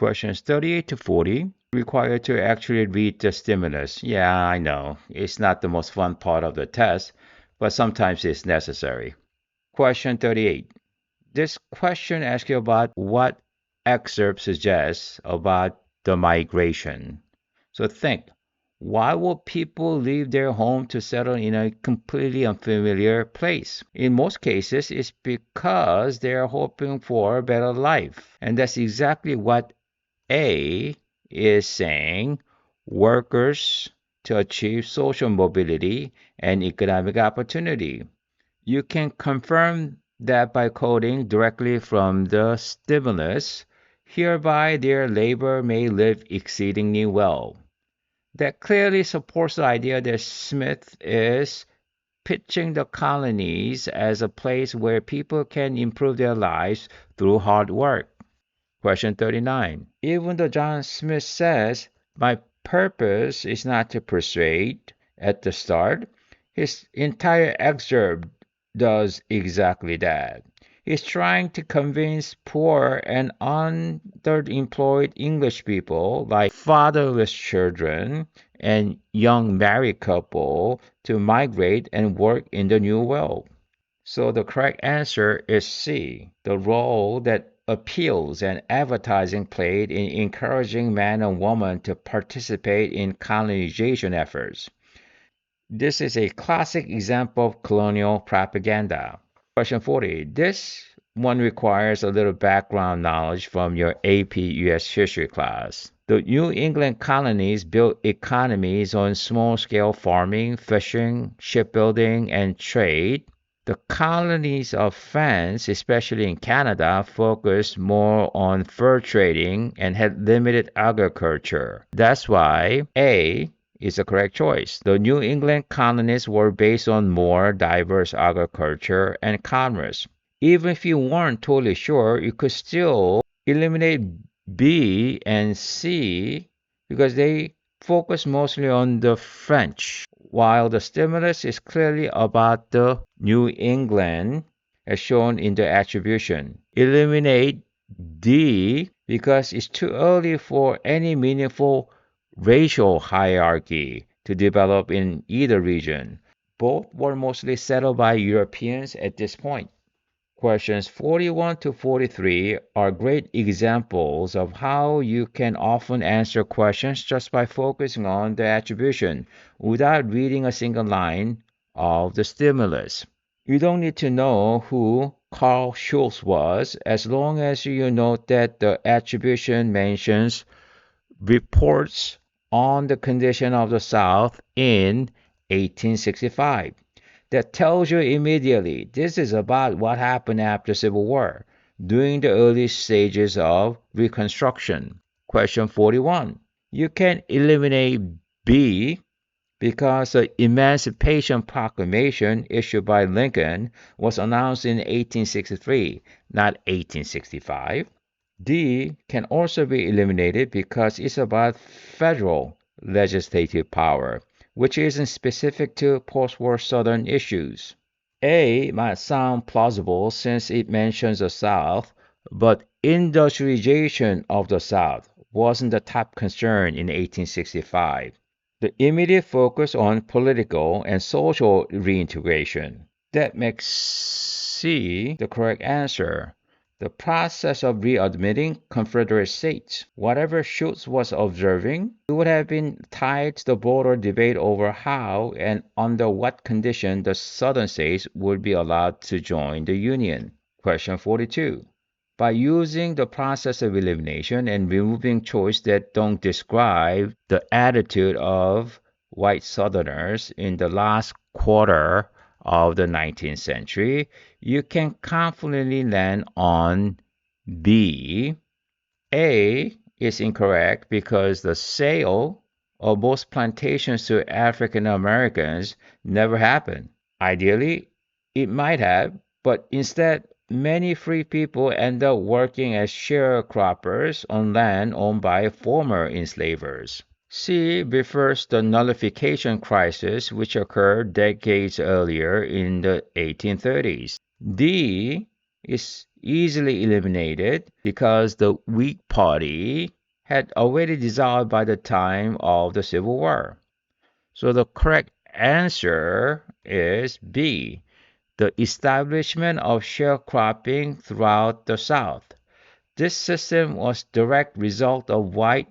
Questions 38 to 40 require to actually read the stimulus. Yeah, I know. It's not the most fun part of the test, but sometimes it's necessary. Question 38. This question asks you about what excerpt suggests about the migration. So think, why would people leave their home to settle in a completely unfamiliar place? In most cases, it's because they are hoping for a better life. And that's exactly what A is saying. Workers to achieve social mobility and economic opportunity. You can confirm that by quoting directly from the stimulus, hereby their labor may live exceedingly well. That clearly supports the idea that Smith is pitching the colonies as a place where people can improve their lives through hard work. Question 39. Even though John Smith says, my purpose is not to persuade at the start, his entire excerpt does exactly that. He's trying to convince poor and underemployed English people, like fatherless children and young married couple, to migrate and work in the New World. So the correct answer is C, the role that appeals and advertising played in encouraging men and women to participate in colonization efforts. This is a classic example of colonial propaganda. Question 40. This one requires a little background knowledge from your AP US history class. The New England colonies built economies on small scale farming, fishing, shipbuilding, and trade. The colonies of France, especially in Canada, focused more on fur trading and had limited agriculture. That's why A is the correct choice. The New England colonies were based on more diverse agriculture and commerce. Even if you weren't totally sure, you could still eliminate B and C because they focus mostly on the French, while the stimulus is clearly about the New England, as shown in the attribution. Eliminate D because it's too early for any meaningful racial hierarchy to develop in either region. Both were mostly settled by Europeans at this point. Questions 41 to 43 are great examples of how you can often answer questions just by focusing on the attribution without reading a single line of the stimulus. You don't need to know who Carl Schulz was as long as you note that the attribution mentions reports on the condition of the South in 1865. That tells you immediately this is about what happened after Civil War, during the early stages of Reconstruction. Question 41. You can eliminate B because the Emancipation Proclamation issued by Lincoln was announced in 1863, not 1865. D can also be eliminated because it's about federal legislative power, which isn't specific to post-war Southern issues. A might sound plausible since it mentions the South, but industrialization of the South wasn't the top concern in 1865. The immediate focus on political and social reintegration. That makes C the correct answer. The process of readmitting Confederate states. Whatever Schultz was observing, it would have been tied to the broader debate over how and under what condition the Southern states would be allowed to join the Union. Question 42. By using the process of elimination and removing choices that don't describe the attitude of white Southerners in the last quarter of the 19th century, you can confidently land on B. A is incorrect because the sale of most plantations to African Americans never happened. Ideally, it might have, but instead, many free people end up working as sharecroppers on land owned by former enslavers. C refers to the nullification crisis which occurred decades earlier in the 1830s. D is easily eliminated because the Whig Party had already dissolved by the time of the Civil War. So the correct answer is B, the establishment of sharecropping throughout the South. This system was direct result of white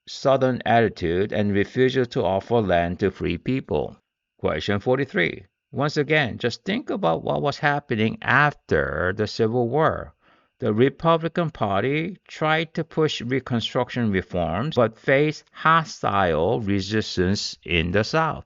Southern attitude and refusal to offer land to free people. Question 43. Once again, just think about what was happening after the Civil War. The Republican Party tried to push Reconstruction reforms but faced hostile resistance in the South.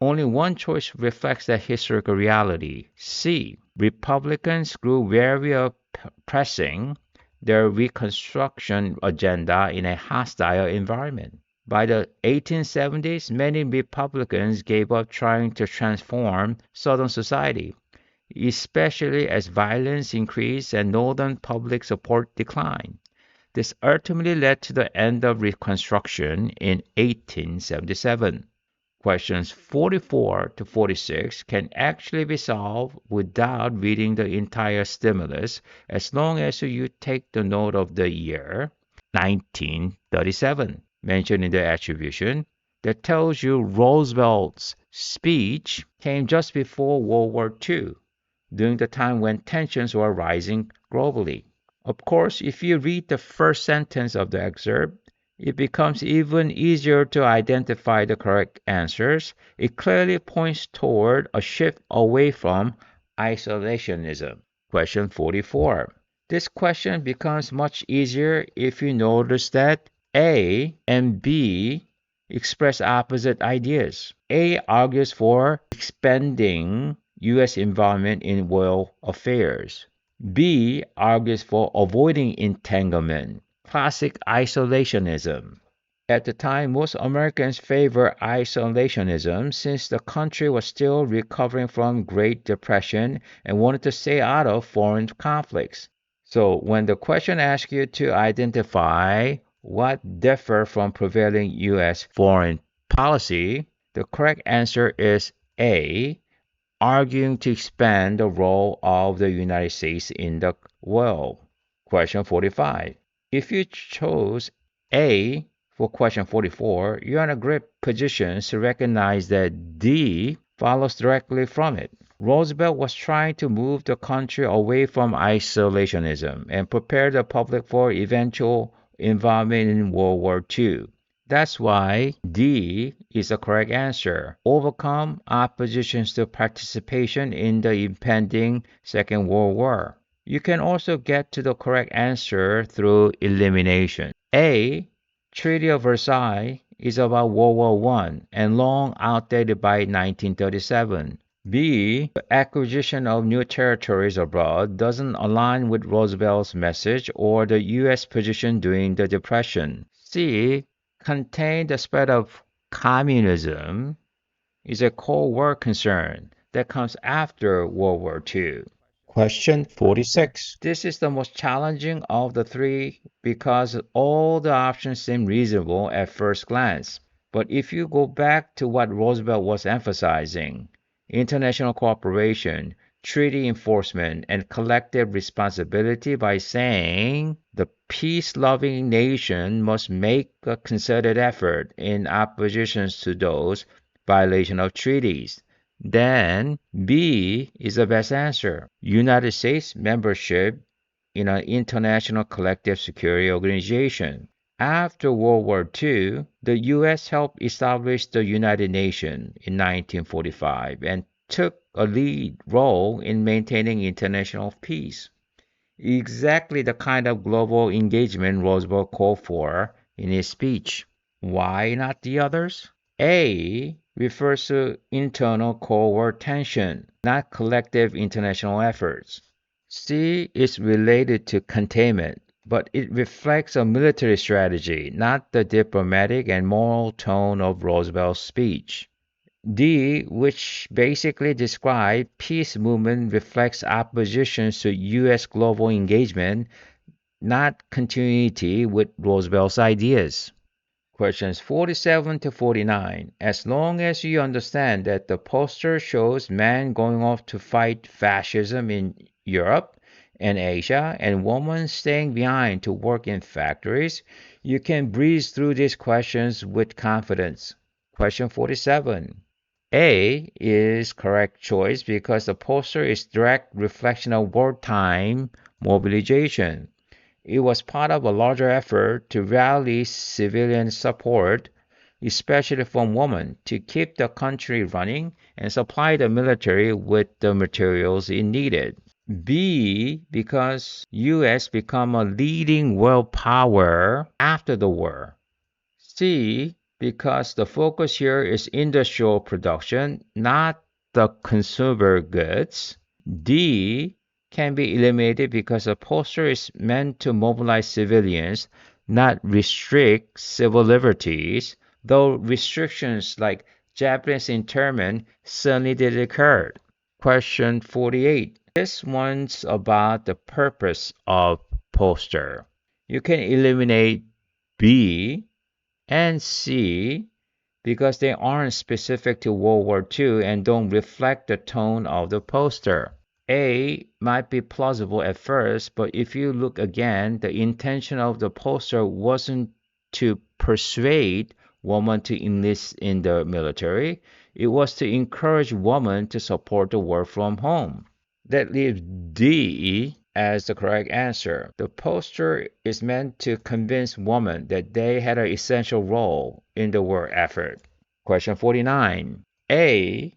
Only one choice reflects that historical reality. C. Republicans grew wary of pressing their Reconstruction agenda in a hostile environment. By the 1870s, many Republicans gave up trying to transform Southern society, especially as violence increased and Northern public support declined. This ultimately led to the end of Reconstruction in 1877. Questions 44 to 46 can actually be solved without reading the entire stimulus as long as you take the note of the year 1937 mentioned in the attribution that tells you Roosevelt's speech came just before World War II, during the time when tensions were rising globally. Of course, if you read the first sentence of the excerpt, it becomes even easier to identify the correct answers. It clearly points toward a shift away from isolationism. Question 44. This question becomes much easier if you notice that A and B express opposite ideas. A argues for expanding U.S. involvement in world affairs. B argues for avoiding entanglement, classic isolationism. At the time, most Americans favored isolationism since the country was still recovering from Great Depression and wanted to stay out of foreign conflicts. So when the question asks you to identify what differ from prevailing U.S. foreign policy, the correct answer is A, arguing to expand the role of the United States in the world. Question 45. If you chose A for question 44, you're in a great position to recognize that D follows directly from it. Roosevelt was trying to move the country away from isolationism and prepare the public for eventual involvement in World War II. That's why D is the correct answer. Overcome oppositions to participation in the impending Second World War. You can also get to the correct answer through elimination. A. Treaty of Versailles is about World War I and long outdated by 1937. B. The acquisition of new territories abroad doesn't align with Roosevelt's message or the U.S. position during the Depression. C. Contain the spread of communism is a Cold War concern that comes after World War II. Question 46. This is the most challenging of the three because all the options seem reasonable at first glance. But if you go back to what Roosevelt was emphasizing, international cooperation, treaty enforcement, and collective responsibility by saying the peace-loving nation must make a concerted effort in opposition to those violation of treaties, then B is the best answer. United States membership in an international collective security organization. After World War II, the U.S. helped establish the United Nations in 1945 and took a lead role in maintaining international peace. Exactly the kind of global engagement Roosevelt called for in his speech. Why not the others? A refers to internal Cold War tension, not collective international efforts. C is related to containment, but it reflects a military strategy, not the diplomatic and moral tone of Roosevelt's speech. D, which basically describes peace movement, reflects opposition to U.S. global engagement, not continuity with Roosevelt's ideas. Questions 47 to 49. As long as you understand that the poster shows men going off to fight fascism in Europe and Asia, and women staying behind to work in factories, you can breeze through these questions with confidence. Question 47. A is correct choice because the poster is direct reflection of wartime mobilization. It was part of a larger effort to rally civilian support, especially from women, to keep the country running and supply the military with the materials it needed. B, because US become a leading world power after the war. C, because the focus here is industrial production, not the consumer goods. D, can be eliminated because the poster is meant to mobilize civilians, not restrict civil liberties, though restrictions like Japanese internment certainly did occur. Question 48. This one's about the purpose of poster. You can eliminate B and C because they aren't specific to World War II and don't reflect the tone of the poster. A might be plausible at first, but if you look again, the intention of the poster wasn't to persuade women to enlist in the military. It was to encourage women to support the work from home. That leaves D as the correct answer. The poster is meant to convince women that they had an essential role in the war effort. Question 49. A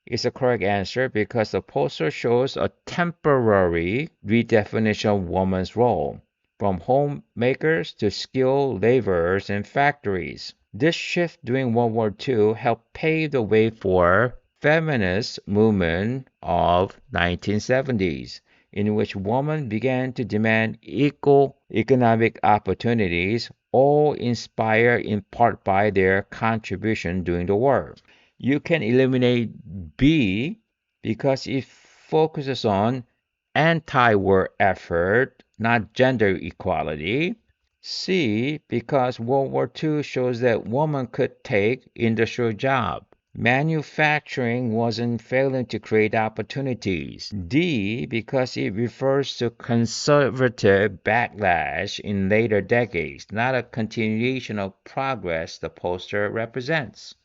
is the correct answer because the poster shows a temporary redefinition of women's role, from homemakers to skilled laborers in factories. This shift during World War II helped pave the way for feminist movement of 1970s, in which women began to demand equal economic opportunities, all inspired in part by their contribution during the war. You can eliminate B because it focuses on anti-war effort, not gender equality. C because World War II shows that women could take industrial jobs. Manufacturing wasn't failing to create opportunities. D because it refers to conservative backlash in later decades, not a continuation of progress the poster represents.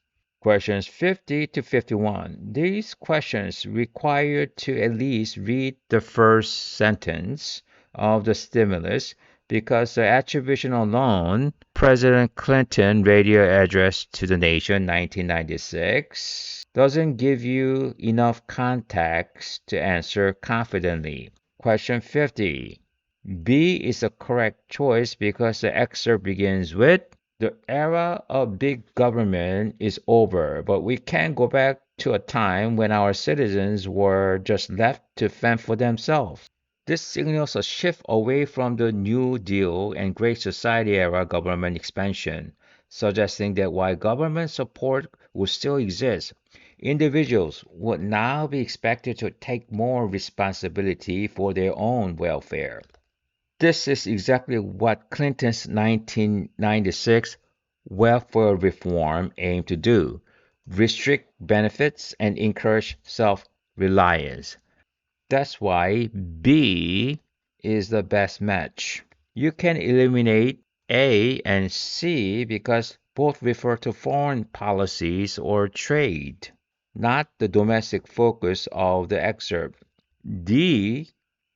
Questions 50 to 51. These questions require you to at least read the first sentence of the stimulus because the attribution alone, President Clinton radio address to the nation 1996, doesn't give you enough context to answer confidently. Question 50. B is the correct choice because the excerpt begins with the era of big government is over, but we can't go back to a time when our citizens were just left to fend for themselves. This signals a shift away from the New Deal and Great Society era government expansion, suggesting that while government support would still exist, individuals would now be expected to take more responsibility for their own welfare. This is exactly what Clinton's 1996 welfare reform aimed to do: restrict benefits and encourage self reliance. That's why B is the best match. You can eliminate A and C because both refer to foreign policies or trade, not the domestic focus of the excerpt. D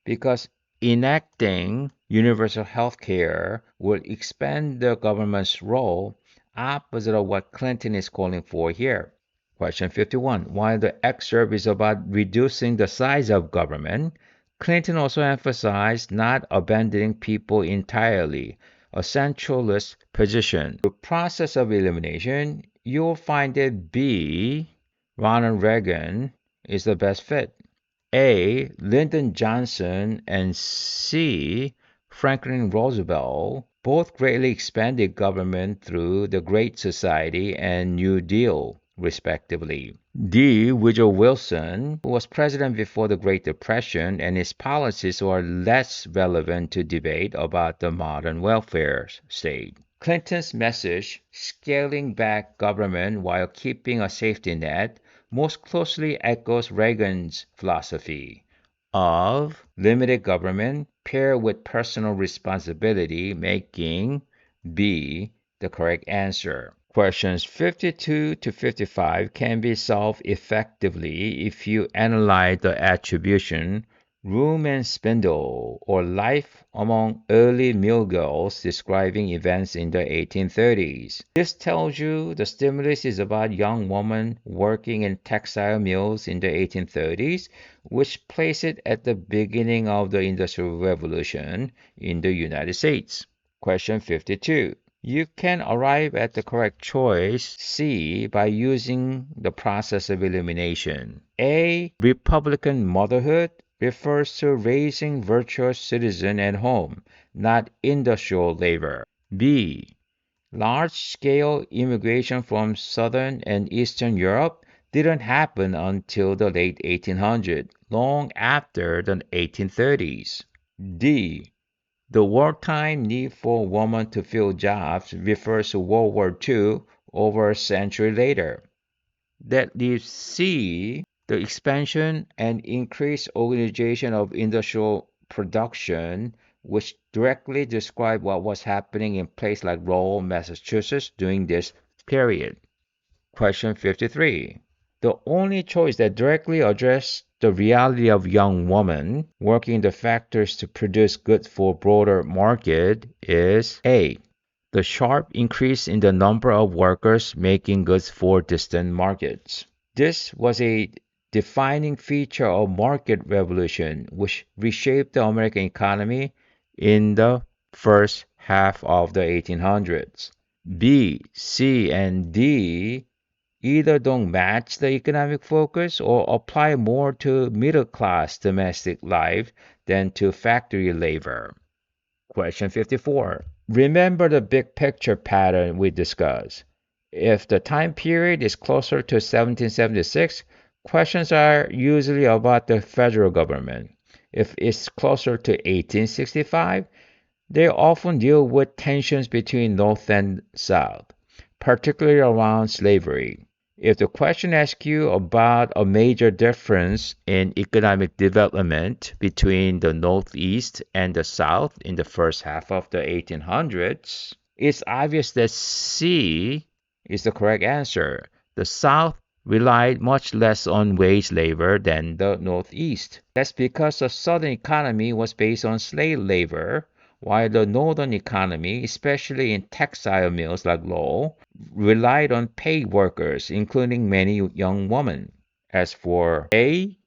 because enacting universal health care will expand the government's role, opposite of what Clinton is calling for here. Question 51. While the excerpt is about reducing the size of government, Clinton also emphasized not abandoning people entirely, a centralist position. The process of elimination, you'll find that B, Ronald Reagan, is the best fit. A. Lyndon Johnson and C. Franklin Roosevelt both greatly expanded government through the Great Society and New Deal, respectively. D. Woodrow Wilson, who was president before the Great Depression, and his policies were less relevant to debate about the modern welfare state. Clinton's message, scaling back government while keeping a safety net, most closely echoes Reagan's philosophy. of limited government paired with personal responsibility, making B the correct answer. Questions 52 to 55 can be solved effectively if you analyze the attribution room and spindle, or life among early mill girls describing events in the 1830s. This tells you the stimulus is about young women working in textile mills in the 1830s, which place it at the beginning of the Industrial Revolution in the United States. Question 52. You can arrive at the correct choice C by using the process of elimination. A. Republican motherhood refers to raising virtuous citizens at home, not industrial labor. B. Large-scale immigration from Southern and Eastern Europe didn't happen until the late 1800s, long after the 1830s. D. The wartime need for women to fill jobs refers to World War II over a century later. That leaves C, the expansion and increased organization of industrial production, which directly describe what was happening in places like Lowell, Massachusetts during this period. Question 53. The only choice that directly addresses the reality of young women working in the factories to produce goods for broader market is A. The sharp increase in the number of workers making goods for distant markets. This was a defining feature of market revolution, which reshaped the American economy in the first half of the 1800s. B, C, and D either don't match the economic focus or apply more to middle class domestic life than to factory labor. Question 54. Remember the big picture pattern we discussed. If the time period is closer to 1776, questions are usually about the federal government. If it's closer to 1865, they often deal with tensions between North and South, particularly around slavery. If the question asks you about a major difference in economic development between the Northeast and the South in the first half of the 1800s, it's obvious that C is the correct answer. The South relied much less on wage labor than the Northeast. That's because the Southern economy was based on slave labor, while the Northern economy, especially in textile mills like Lowell, relied on paid workers, including many young women. As for A,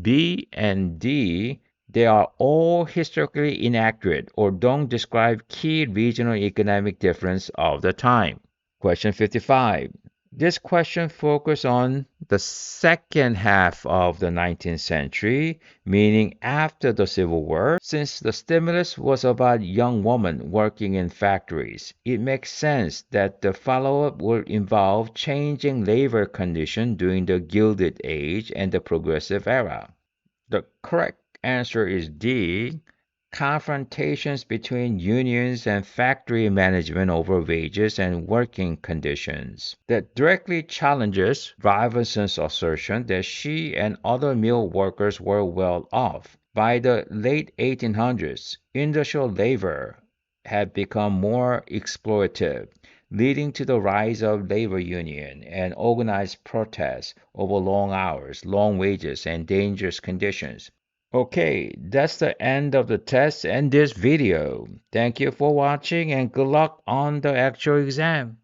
B, and D, they are all historically inaccurate or don't describe key regional economic difference of the time. Question 55. This question focuses on the second half of the 19th century, meaning after the Civil War. Since the stimulus was about young women working in factories, it makes sense that the follow-up will involve changing labor conditions during the Gilded Age and the Progressive Era. The correct answer is D. Confrontations between unions and factory management over wages and working conditions that directly challenges Robinson's assertion that she and other mill workers were well off. By the late 1800s, industrial labor had become more exploitative, leading to the rise of labor union and organized protests over long hours, long wages, and dangerous conditions. Okay, that's the end of the test and this video. Thank you for watching and good luck on the actual exam.